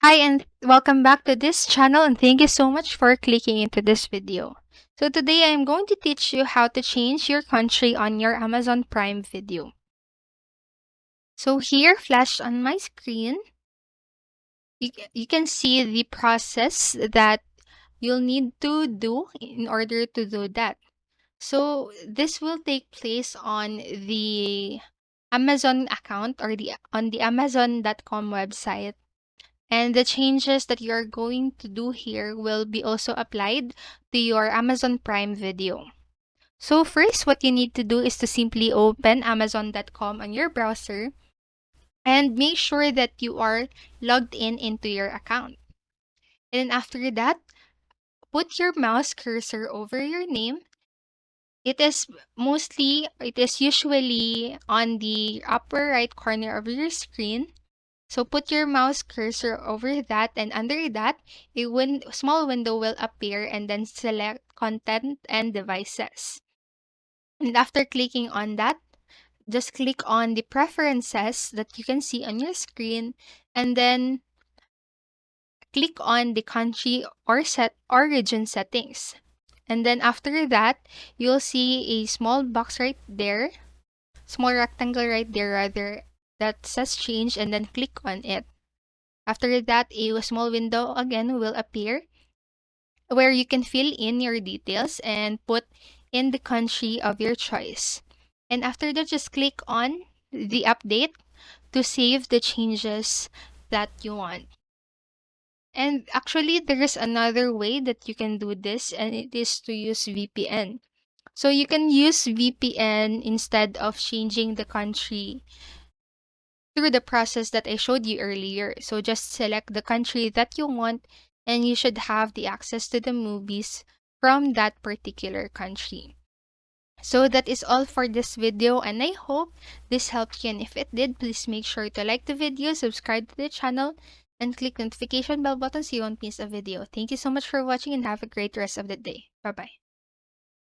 Hi and welcome back to this channel, and thank you so much for clicking into this video. So today I am going to teach you how to change your country on your Amazon Prime Video. So here, flashed on my screen, you can see the process that you'll need to do in order to do that. So this will take place on the Amazon account or on the Amazon.com website. And the changes that you're going to do here will be also applied to your Amazon Prime Video. So first, what you need to do is to simply open Amazon.com on your browser and make sure that you are logged in into your account. And then after that, put your mouse cursor over your name. It is usually on the upper right corner of your screen. So put your mouse cursor over that, and under that, small window will appear, and then select Content and Devices. And after clicking on that, just click on the preferences that you can see on your screen, and then click on the country or region settings. And then after that, you'll see a small box right there, small rectangle right there rather, that says change, and then click on it. After that, a small window again will appear where you can fill in your details and put in the country of your choice. And after that, just click on the update to save the changes that you want. And actually, there is another way that you can do this, and it is to use VPN. So you can use VPN instead of changing the country through the process that I showed you earlier. So just select the country that you want, and you should have the access to the movies from that particular country. So that is all for this video, and I hope this helped you, and if it did, please make sure to like the video, subscribe to the channel, and click notification bell button so you won't miss a video. Thank you so much for watching, and have a great rest of the day. Bye bye.